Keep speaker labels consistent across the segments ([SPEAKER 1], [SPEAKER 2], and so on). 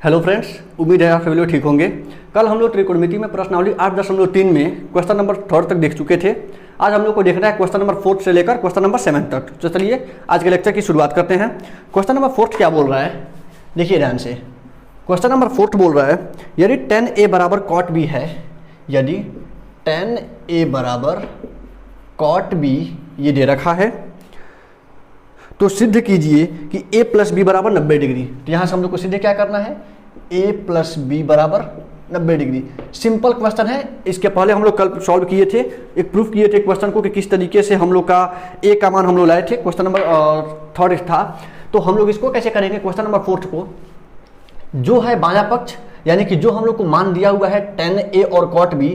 [SPEAKER 1] Hello friends, उम्मीद है आप सभी लोग ठीक होंगे। कल हम लोग त्रिकोणमिति में प्रश्नावली 8.3 में क्वेश्चन नंबर 3 तक देख चुके थे। आज हम लोग को देखना है क्वेश्चन नंबर 4 से लेकर क्वेश्चन नंबर 7 तक। तो चलिए आज के लेक्चर की शुरुआत करते हैं। क्वेश्चन नंबर 4 क्या बोल रहा है, देखिए ध्यान से। क्वेश्चन नंबर 4 बोल रहा है यदि tan a बराबर cot b है, यदि tan a बराबर cot b ये दे रखा है तो सिद्ध कीजिए कि a प्लस बी बराबर 90 डिग्री। तो यहाँ से हम लोग को सिद्ध क्या करना है, a प्लस बी बराबर 90 डिग्री। सिंपल क्वेश्चन है। इसके पहले हम लोग कल सॉल्व किए थे, एक प्रूफ किए थे क्वेश्चन को कि किस तरीके से हम लोग का a का मान हम लोग लाए थे। क्वेश्चन नंबर 3 था। तो हम लोग इसको कैसे करेंगे, क्वेश्चन नंबर 4 को जो है बायां पक्ष यानी कि जो हम लोग को मान दिया हुआ है tan a और cot b,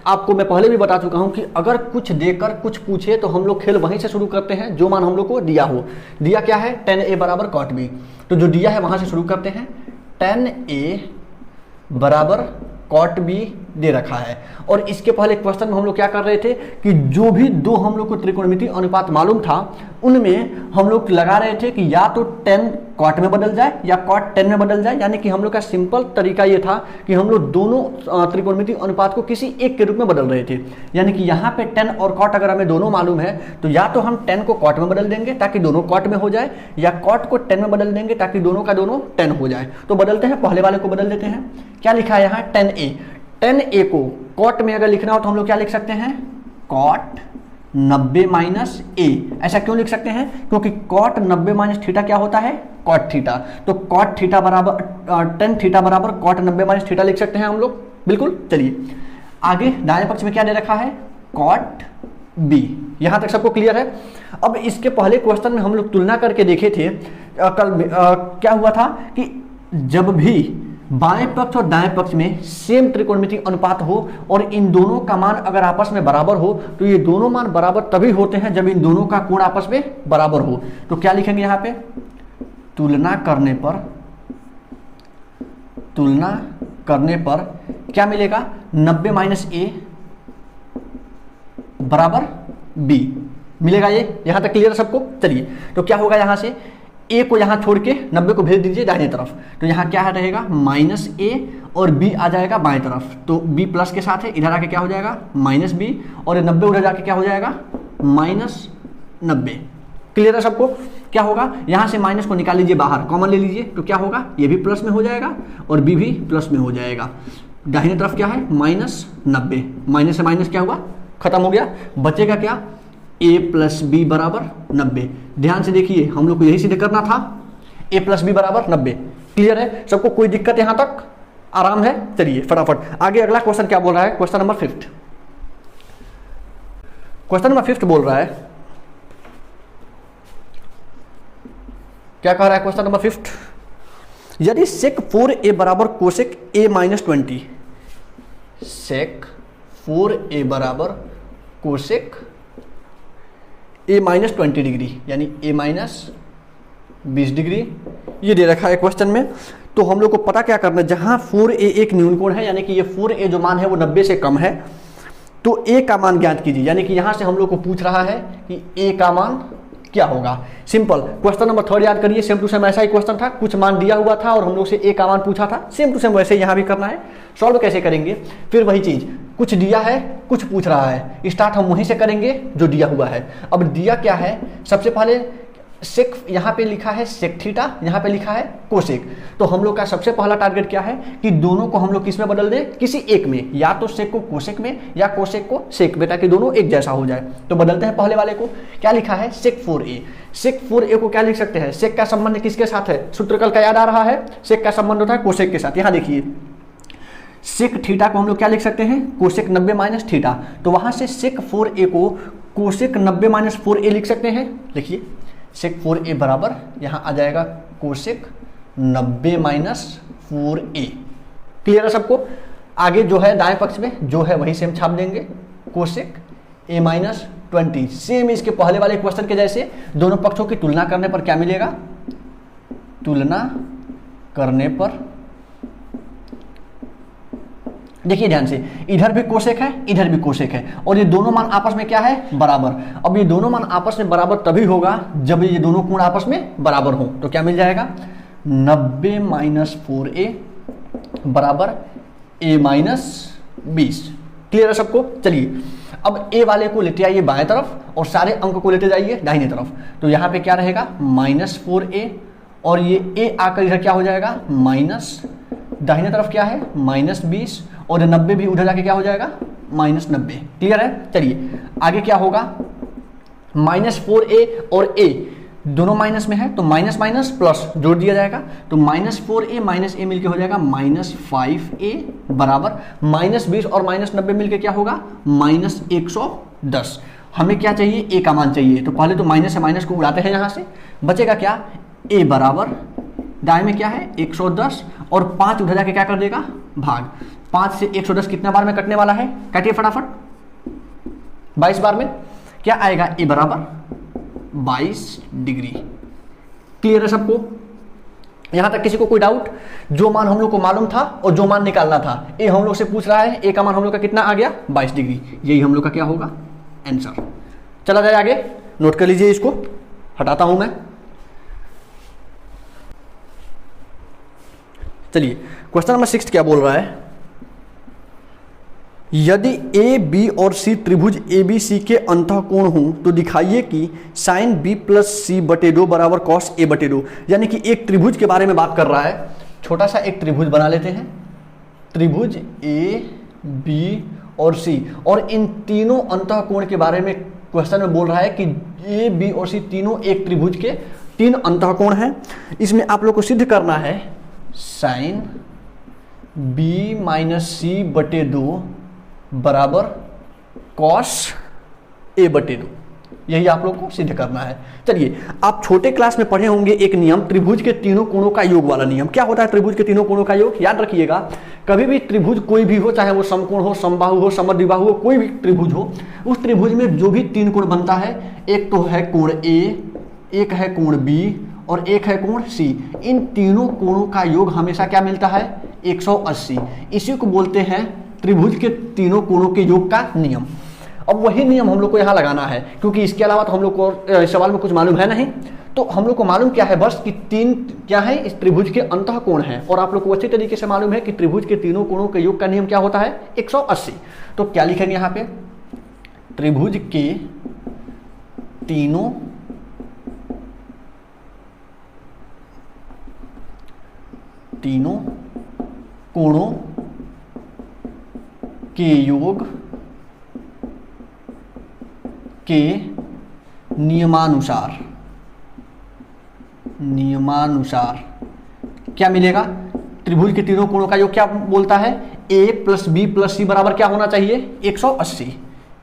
[SPEAKER 1] आपको मैं पहले भी बता चुका हूं कि अगर कुछ देकर कुछ पूछे तो हम लोग खेल वहीं से शुरू करते हैं जो मान हम लोग को दिया हो। दिया क्या है, tan a बराबर cot b, तो जो दिया है वहां से शुरू करते हैं। tan a बराबर cot b दे रखा है और इसके पहले क्वेश्चन में हम लोग क्या कर रहे थे कि जो भी दो हम लोग को त्रिकोणमिति अनुपात मालूम था उनमें हम लोग लगा रहे थे कि या तो tan cot में बदल जाए या cot tan में बदल जाए। यानी कि हम लोग का सिंपल तरीका ये था कि हम लोग दोनों त्रिकोणमिति अनुपात को किसी एक के रूप में बदल रहे थे। यानी कि यहाँ पे tan और cot अगर हमें दोनों मालूम है तो या तो हम tan को cot में बदल देंगे ताकि दोनों cot में हो जाए, या cot को tan में बदल देंगे ताकि दोनों का दोनों tan हो जाए। तो बदलते हैं, पहले वाले को बदल देते हैं। क्या लिखा है यहाँ, tan a। tan a को cot में अगर लिखना हो तो हम लोग क्या लिख सकते हैं, cot 90 माइनस a। ऐसा क्यों लिख सकते हैं, क्योंकि cot 90 माइनस थीटा क्या होता है, cot थीटा। तो cot थीटा बराबर tan थीटा बराबर cot 90 माइनस थीटा लिख सकते हैं हम लोग, बिल्कुल। चलिए आगे दाएं पक्ष में क्या दे रखा है, cot b। यहां तक सबको क्लियर है। अब इसके पहले क्वेश्चन में हम लोग तुलना करके देखे थे कल क्या हुआ था कि जब भी बाएं पक्ष और दाएं पक्ष में सेम त्रिकोणमिति अनुपात हो और इन दोनों का मान अगर आपस में बराबर हो तो ये दोनों मान बराबर तभी होते हैं जब इन दोनों का कोण आपस में बराबर हो। तो क्या लिखेंगे यहाँ पे, तुलना करने पर क्या मिलेगा, 90 माइनस a बराबर b मिलेगा। ये यहां तक क्लियर है सबको। चलिए तो क्या होगा, यहां से a को यहाँ छोड़ के 90 को भेज दीजिए दाहिने तरफ, तो यहाँ क्या रहेगा माइनस a और b आ जाएगा बाएं तरफ। तो b प्लस के साथ है, इधर आके क्या हो जाएगा माइनस b और 90 उधर जाके क्या हो जाएगा माइनस 90। क्लियर है सबको। क्या होगा, यहाँ से माइनस को निकाल लीजिए बाहर, कॉमन ले लीजिए, तो क्या होगा, ये भी प्लस में हो जाएगा और b भी प्लस में हो जाएगा। दाहिने तरफ क्या है माइनस 90, माइनस से माइनस क्या हुआ, खत्म हो गया। बचेगा क्या, a प्लस बी बराबर 90। ध्यान से देखिए, हम लोग को यही सिद्ध करना था, a प्लस बी बराबर 90। क्लियर है सबको, कोई दिक्कत यहां तक, आराम है। चलिए फटाफट आगे अगला क्वेश्चन क्या बोल रहा है, क्वेश्चन नंबर 5। क्वेश्चन नंबर 5 बोल रहा है, क्या कह रहा है क्वेश्चन नंबर 5, यदि sec 4a बराबर cosec a minus 20, sec 4a बराबर कोसेक a माइनस 20 डिग्री यानी a माइनस 20 डिग्री ये दे रखा है क्वेश्चन में। तो हम लोग को पता क्या करना है, जहां 4a एक न्यून कोण है यानी कि ये 4a जो मान है वो 90 से कम है, तो a का मान ज्ञात कीजिए। यानी कि यहां से हम लोग को पूछ रहा है कि a का मान क्या होगा। सिंपल क्वेश्चन नंबर 3 याद करिए, सेम टू सेम ऐसा ही क्वेश्चन था, कुछ मान दिया हुआ था और हम लोग से a का मान पूछा था। सेम टू सेम वैसे यहां भी करना है। सॉल्व कैसे करेंगे, फिर वही चीज, कुछ दिया है कुछ पूछ रहा है, स्टार्ट हम वहीं से करेंगे जो दिया हुआ है। अब दिया क्या है, सबसे पहले सेक यहाँ पे लिखा है सेक थीटा, यहाँ पे लिखा है कोसेक। तो हम लोग का सबसे पहला टारगेट क्या है कि दोनों को हम लोग किस में बदल दें, किसी एक में, या तो सेक को कोसेक में या कोसेक को सेक में, ताकि दोनों एक जैसा हो जाए। तो बदलते हैं पहले वाले को। क्या लिखा है, सेक 4a। सेक 4a को क्या लिख सकते हैं, सेक का संबंध किसके साथ है, सूत्रकल का याद आ रहा है, सेक का संबंध होता है कोसेक के साथ। यहाँ देखिए सेक थीटा को हम लोग क्या लिख सकते हैं, कोसेक 90 माइनस थीटा। तो वहां से सेक 4a को कोसेक 90 माइनस 4a लिख सकते हैं। लिखिए सेक 4a बराबर यहाँ आ जाएगा कोसेक 90 माइनस 4a। क्लियर है सबको। आगे जो है दाएं पक्ष में जो है वही सेम छाप देंगे, कोसेक a माइनस 20। सेम इसके पहले वाले क्वेश्चन के जैसे दोनों पक्षों की तुलना करने पर क्या मिलेगा, तुलना करने पर देखिए ध्यान से, इधर भी कोसेक है इधर भी कोसेक है और ये दोनों मान आपस में क्या है, बराबर। अब ये दोनों मान आपस में बराबर तभी होगा जब ये दोनों कोण आपस में बराबर हो। तो क्या मिल जाएगा, 90 माइनस 4a बराबर a माइनस 20। क्लियर है सबको? चलिए अब a वाले को लेते आइए बाएं तरफ और सारे अंक को लेते जाइए दाहिने तरफ। तो यहाँ पे क्या रहेगा -4a और ये a आकर इधर क्या हो जाएगा माइनस, दाहिने तरफ क्या है -20 और 90 भी उधर जाके क्या हो जाएगा -90। क्लियर है? चलिए आगे क्या होगा, -4a और a दोनों माइनस में है तो माइनस माइनस प्लस जोड़ दिया जाएगा। तो -4a माइनस a मिलके हो जाएगा -5a बराबर -20 और -90 मिलके क्या होगा -110। हमें क्या चाहिए, a का मान चाहिए। तो पहले तो माइनस से माइनस को उड़ाते हैं यहाँ से, बचेगा क्या a बराबर दाएं में क्या है 110 और 5 उधर जाके क्या कर देगा भाग। 5 से 110 कितना बार में कटने वाला है, काटिए फटाफट 22 बार में। क्या आएगा a बराबर 22 डिग्री। क्लियर है सबको? यहां तक किसी को कोई डाउट? जो मान हम लोग को मालूम था और जो मान निकालना था, ए हम लोग से पूछ रहा है, ए का मान हम लोग का कितना आ गया 22 डिग्री। यही हम लोग का क्या होगा आंसर। चला जाए आगे, नोट कर लीजिए, इसको हटाता हूं मैं। चलिए क्वेश्चन नंबर 6 क्या बोल रहा है, यदि ए बी और सी त्रिभुज ए बी सी के अंतःकोण हों तो दिखाइए कि साइन बी प्लस सी बटे 2 बराबर कॉस ए बटे 2। यानी कि एक त्रिभुज के बारे में बात कर रहा है। छोटा सा एक त्रिभुज बना लेते हैं, त्रिभुज ए बी और सी, और इन तीनों अंतःकोण के बारे में क्वेश्चन में बोल रहा है कि ए बी और सी तीनों एक त्रिभुज के 3 अंतःकोण हैं। इसमें आप लोग को सिद्ध करना है साइन बी माइनस सी बटे 2 बराबर कॉस ए बटे 2। यही आप लोग को सिद्ध करना है। चलिए आप छोटे क्लास में पढ़े होंगे एक नियम, त्रिभुज के तीनों कोणों का योग वाला नियम। क्या होता है त्रिभुज के तीनों कोणों का योग? याद रखिएगा, कभी भी त्रिभुज कोई भी हो, चाहे वो समकोण हो, समबाहु हो, समद्विबाहु हो, कोई भी त्रिभुज हो, उस त्रिभुज में जो भी 3 कोण बनता है, एक तो है कोण ए, एक है कोण बी और एक है कोण सी। इन तीनों कोणों का योग हमेशा क्या मिलता है 180। इसी को बोलते हैं त्रिभुज के तीनों कोणों के योग का नियम। अब वही नियम हम लोग को यहाँ लगाना है, क्योंकि इसके अलावा तो हम लोग को सवाल में कुछ मालूम है नहीं। तो हम लोग को मालूम क्या है बस कि 3 क्या है इस त्रिभुज के अंतःकोण है, और आप लोग को अच्छी तरीके से मालूम है कि त्रिभुज के तीनों कोणों के योग का नियम क्या होता है 180। तो क्या लिखेंगे यहाँ पे, त्रिभुज के तीनों कोणों के योग के नियमानुसार क्या मिलेगा, त्रिभुज के तीनों कोणों का योग क्या बोलता है a प्लस बी प्लस सी बराबर क्या होना चाहिए 180।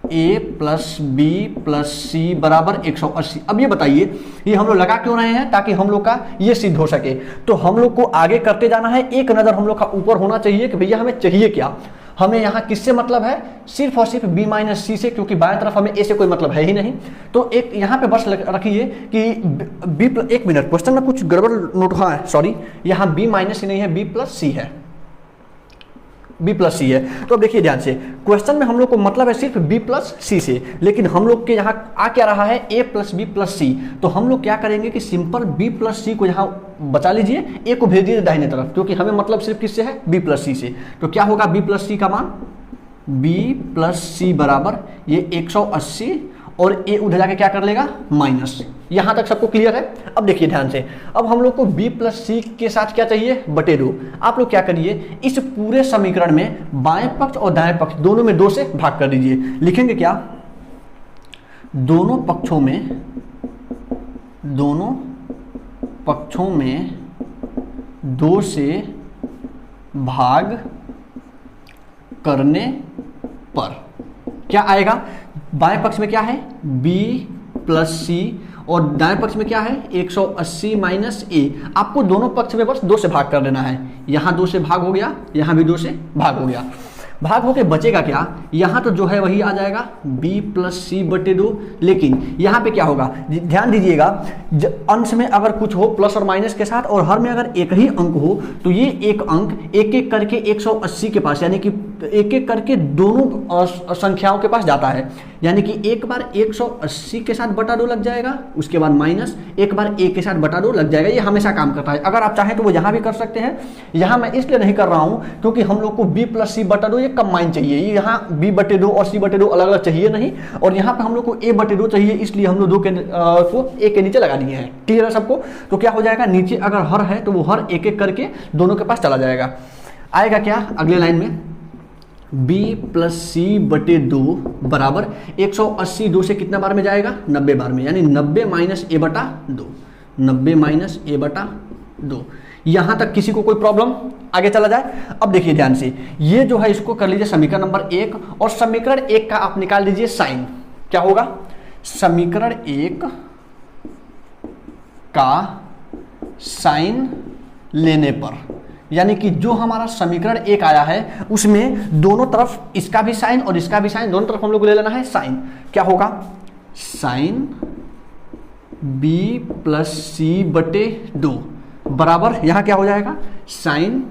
[SPEAKER 1] a प्लस बी प्लस सी बराबर 180। अब ये बताइए ये हम लोग लगा क्यों रहे हैं, ताकि हम लोग का ये सिद्ध हो सके। तो हम लोग को आगे करते जाना है, एक नज़र हम लोग का ऊपर होना चाहिए कि भैया हमें चाहिए क्या। हमें यहाँ किससे मतलब है, सिर्फ और सिर्फ b माइनस सी से, क्योंकि बाएं तरफ हमें a से कोई मतलब है ही नहीं। तो एक यहाँ पे बस रखिए कि एक मिनट, क्वेश्चन में कुछ गड़बड़ नोट हुआ है, सॉरी, यहाँ b माइनस सी नहीं है, b प्लस सी है, b प्लस सी है। तो अब देखिए ध्यान से, क्वेश्चन में हम लोग को मतलब है सिर्फ b प्लस सी से, लेकिन हम लोग के यहाँ आ क्या रहा है a प्लस बी प्लस सी। तो हम लोग क्या करेंगे कि सिंपल b प्लस सी को यहाँ बचा लीजिए, a को भेज दीजिए दाहिने तरफ, क्योंकि हमें मतलब सिर्फ किससे है b प्लस सी से। तो क्या होगा b प्लस सी का मान, b प्लस सी बराबर ये 180 और a उधर जाके क्या कर लेगा माइनस। यहां तक सबको क्लियर है? अब देखिए ध्यान से, अब हम लोग को b प्लस सी के साथ क्या चाहिए बटे 2। आप लोग क्या करिए, इस पूरे समीकरण में बाएं पक्ष और दाएं पक्ष दोनों में 2 से भाग कर दीजिए। लिखेंगे क्या, दोनों पक्षों में 2 से भाग करने पर क्या आएगा, बाएं पक्ष में क्या है b प्लस सी और दाएं पक्ष में क्या है 180 माइनस a। आपको दोनों पक्ष में बस 2 से भाग कर देना है। यहाँ 2 से भाग हो गया, यहाँ भी 2 से भाग हो गया। भाग होके बचेगा क्या, यहाँ तो जो है वही आ जाएगा b प्लस सी बटे 2। लेकिन यहाँ पे क्या होगा, ध्यान दीजिएगा, अंश में अगर कुछ हो प्लस और माइनस के साथ और हर में अगर एक ही अंक हो, तो ये एक अंक एक एक करके 180 के पास, यानी कि तो एक एक करके दोनों संख्याओं के पास जाता है, यानी कि एक बार 180 के साथ बटा 2 लग जाएगा, उसके बाद माइनस एक बार a के साथ बटा 2 लग जाएगा। ये हमेशा काम करता है। अगर आप चाहें तो वो यहाँ भी कर सकते हैं। यहाँ मैं इसलिए नहीं कर रहा हूँ क्योंकि हम लोग को b प्लस सी बटा 2 ये कंबाइन चाहिए। ये यहाँ b बटे 2 और c बटे 2 अलग अलग चाहिए नहीं, और यहाँ पे हम लोग को a बटे 2 चाहिए, इसलिए हम लोग 2 को a के नीचे लगा दिए हैं। क्लियर है सबको? तो क्या हो जाएगा, नीचे अगर हर है तो वो हर एक एक करके दोनों के पास चला जाएगा। आएगा क्या अगले लाइन में, b प्लस सी बटे 2 बराबर 180 2 से कितना बार में जाएगा, 90 बार में, यानी 90 माइनस ए बटा 2, 90 माइनस ए बटा 2। यहां तक किसी को कोई प्रॉब्लम? आगे चला जाए। अब देखिए ध्यान से, ये जो है इसको कर लीजिए समीकरण नंबर 1, और समीकरण 1 का आप निकाल लीजिए साइन। क्या होगा, समीकरण 1 का साइन लेने पर, यानी कि जो हमारा समीकरण 1 आया है उसमें दोनों तरफ इसका भी साइन और इसका भी साइन, दोनों तरफ हम लोग को ले लेना है साइन। क्या होगा, साइन b प्लस सी बटे 2 बराबर, यहां क्या हो जाएगा, साइन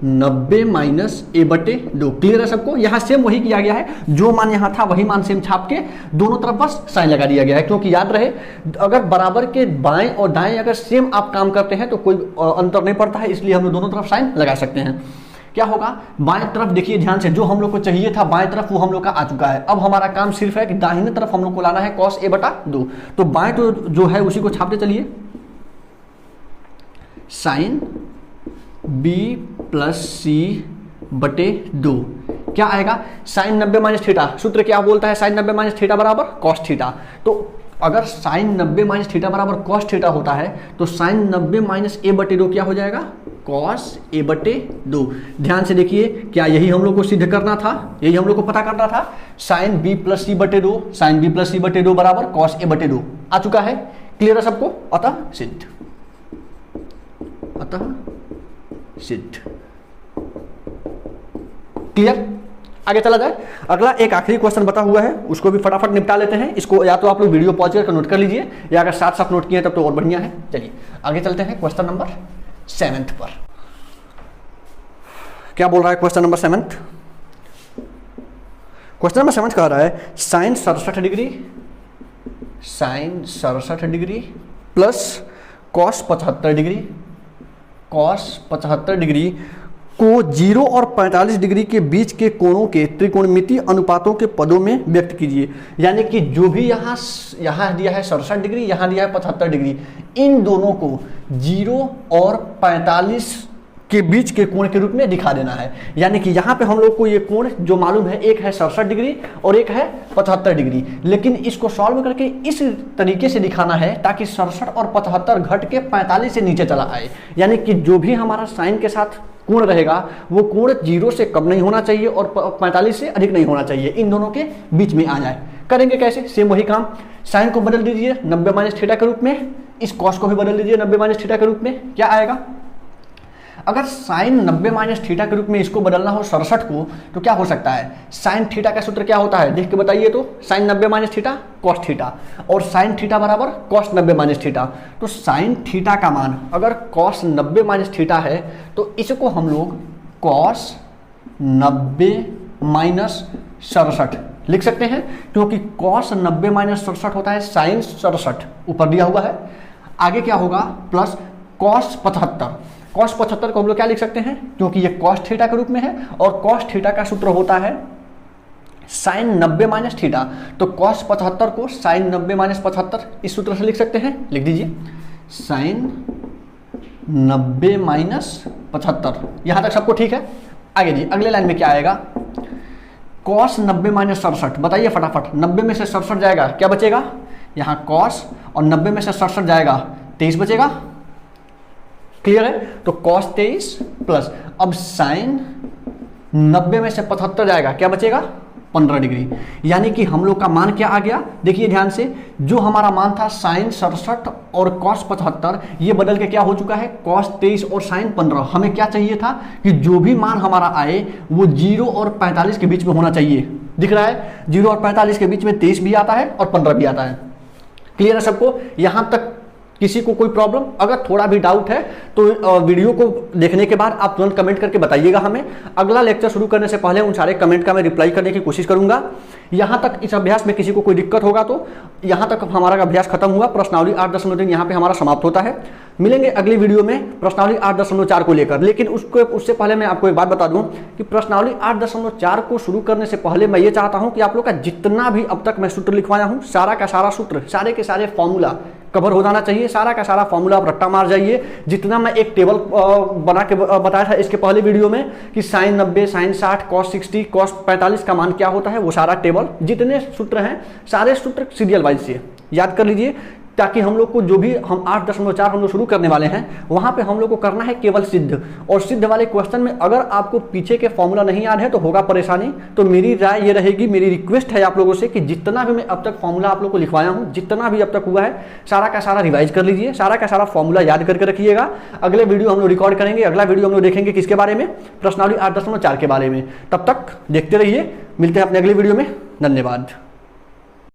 [SPEAKER 1] 90 माइनस ए बटे 2। क्लियर है सबको? यहां सेम वही किया गया है, जो मान यहां था वही मान सेम छाप के दोनों तरफ बस साइन लगा दिया गया है, क्योंकि याद रहे अगर बराबर के बाएं और दाएं अगर सेम आप काम करते हैं तो कोई अंतर नहीं पड़ता है, इसलिए हम लोग दोनों तरफ साइन लगा सकते हैं। क्या होगा, बाएं तरफ देखिए ध्यान से, जो हम लोग को चाहिए था बाएं तरफ वो हम लोग का आ चुका है। अब हमारा काम सिर्फ है कि दाहिने तरफ हम लोग को लाना है कॉस ए बटा 2। तो बाएं तो जो है उसी को छापते चलिए, साइन b प्लस सी बटे 2 क्या आएगा, साइन 90 माइनस थीटा। सूत्र क्या बोलता है, साइन 90 माइनस थीटा बराबर कॉस थीटा। तो अगर साइन 90 माइनस थीटा बराबर कॉस थीटा होता है तो साइन 90 माइनस ए बटे 2 क्या हो जाएगा, कॉस ए बटे 2। ध्यान से देखिए, क्या यही हम लोग को सिद्ध करना था, यही हम लोग को पता करना था। साइन b प्लस सी बटे 2, साइन b प्लस सी बटे 2 बराबर कॉस ए बटे 2 आ चुका है। क्लियर है सबको? अतः सिद्ध, अतः सिद्ध। क्लियर? आगे चला जाए। अगला एक आखिरी क्वेश्चन बता हुआ है, उसको भी फटाफट निपटा लेते हैं। इसको या तो आप लोग वीडियो पॉज करके नोट कर लीजिए, या अगर साथ साथ नोट किए तब तो और बढ़िया है। चलिए आगे चलते हैं क्वेश्चन नंबर 7 पर। क्या बोल रहा है क्वेश्चन नंबर 7? क्वेश्चन नंबर 7 कह रहा है sine 67 degree, sine 67 degree plus cos 75 degree, cos 75 degree को 0 और 45 डिग्री के बीच के कोणों के त्रिकोणमितीय अनुपातों के पदों में व्यक्त कीजिए। यानी कि जो भी यहाँ दिया है 67 डिग्री, यहाँ दिया है 75 डिग्री, इन दोनों को 0 और 45 के बीच के कोण के रूप में दिखा देना है। यानी कि यहाँ पे हम लोग को ये कोण जो मालूम है, एक है 67 डिग्री और एक है 75 डिग्री, लेकिन इसको सॉल्व करके इस तरीके से दिखाना है ताकि 67 और 75 घट के 45 से नीचे चला आए। यानी कि जो भी हमारा साइन के साथ कोण रहेगा वो कोण 0 से कम नहीं होना चाहिए और 45 से अधिक नहीं होना चाहिए, इन दोनों के बीच में आ जाए। करेंगे कैसे? सेम वही काम, साइन को बदल दीजिए 90 माइनस थीटा के रूप में, इस कॉस को भी बदल दीजिए 90 माइनस थीटा के रूप में। क्या आएगा, अगर साइन 90 माइनस थीटा के रूप में इसको बदलना हो 67 को, तो क्या हो सकता है, साइन थीटा का सूत्र क्या होता है, देख के बताइए तो, sine 90 minus theta cos theta, और साइन थीटा बराबर कॉस 90 माइनस थीटा। तो साइन थीटा का मान अगर कॉस 90 माइनस थीटा है तो इसको हम लोग कॉस 90 माइनस 67 लिख सकते हैं, क्योंकि कॉस 90 माइनस 67 होता है साइन 67, ऊपर दिया हुआ है। आगे क्या होगा, प्लस कॉस 75, कॉस 75 को हम लोग क्या लिख सकते हैं, क्योंकि ये कॉस थीटा के रूप में है और कॉस थीटा का सूत्र होता है साइन 90 माइनस थीटा। तो कॉस 75 को साइन 90 माइनस 75 इस सूत्र से लिख सकते हैं, लिख दीजिए साइन 90 माइनस 75। यहां तक सबको ठीक है? आगे जी अगले लाइन में क्या आएगा, कॉस 90 माइनस 67। बताइए फटाफट, 90 में से 67 जाएगा, क्या बचेगा, यहाँ कॉस और 90 में से 67 जाएगा 23 बचेगा। क्लियर है? तो कॉस 23 प्लस, अब साइन 90 में से 75 जाएगा, क्या बचेगा, 15 डिग्री। यानी कि हम लोग का मान क्या आ गया, देखिए ध्यान से, जो हमारा मान था साइन 67 और कॉस 75, ये बदल के क्या हो चुका है, कॉस 23 और साइन 15। हमें क्या चाहिए था कि जो भी मान हमारा आए वो 0 और 45 के बीच में होना चाहिए। दिख रहा है 0 और 45 के बीच में 23 भी आता है और 15 भी आता है। क्लियर है सबको? यहां तक किसी को कोई प्रॉब्लम, अगर थोड़ा भी डाउट है तो वीडियो को देखने के बाद आप तुरंत कमेंट करके बताइएगा हमें। अगला लेक्चर शुरू करने से पहले उन सारे कमेंट का मैं रिप्लाई करने की कोशिश करूंगा। यहाँ तक इस अभ्यास में किसी को कोई दिक्कत होगा तो यहाँ तक हमारा अभ्यास खत्म हुआ। प्रश्नावली 8.3 यहाँ पे हमारा समाप्त होता है। मिलेंगे अगली वीडियो में प्रश्नावली 8.4 को लेकर। लेकिन उससे पहले मैं आपको एक बात बता दूं कि प्रश्नावली 8.4 को शुरू करने से पहले मैं ये चाहता हूं कि आप लोग का जितना भी अब तक मैं सूत्र लिखवाया हूं, सारा का सारा सूत्र, सारे के सारे फॉर्मूला कवर हो जाना चाहिए। सारा का सारा फॉर्मूला आप रट्टा मार जाइए। जितना मैं एक टेबल बना के बताया था इसके पहले वीडियो में कि साइन 90, साइन 60, कॉस 60, कॉस 45 का मान क्या होता है, वो सारा टेबल, जितने सूत्र हैं सारे सूत्र सीरियल वाइज से याद कर लीजिए, ताकि हम लोग को जो भी हम 8.4 हम लोग शुरू करने वाले हैं वहां पे हम लोग को करना है केवल सिद्ध। और सिद्ध वाले क्वेश्चन में अगर आपको पीछे के फॉर्मूला नहीं याद है तो होगा परेशानी। तो मेरी राय ये रहेगी, मेरी रिक्वेस्ट है आप लोगों से कि जितना भी मैं अब तक फॉर्मूला आप लोग को लिखवाया हूं, जितना भी अब तक हुआ है, सारा का सारा रिवाइज कर लीजिए, सारा का सारा फॉर्मूला याद करके रखिएगा। अगले वीडियो हम लोग रिकॉर्ड करेंगे। अगला वीडियो हम लोग देखेंगे किसके बारे में, प्रश्नावली 8.4 के बारे में। तब तक देखते रहिए, मिलते हैं अपने अगली वीडियो में। धन्यवाद।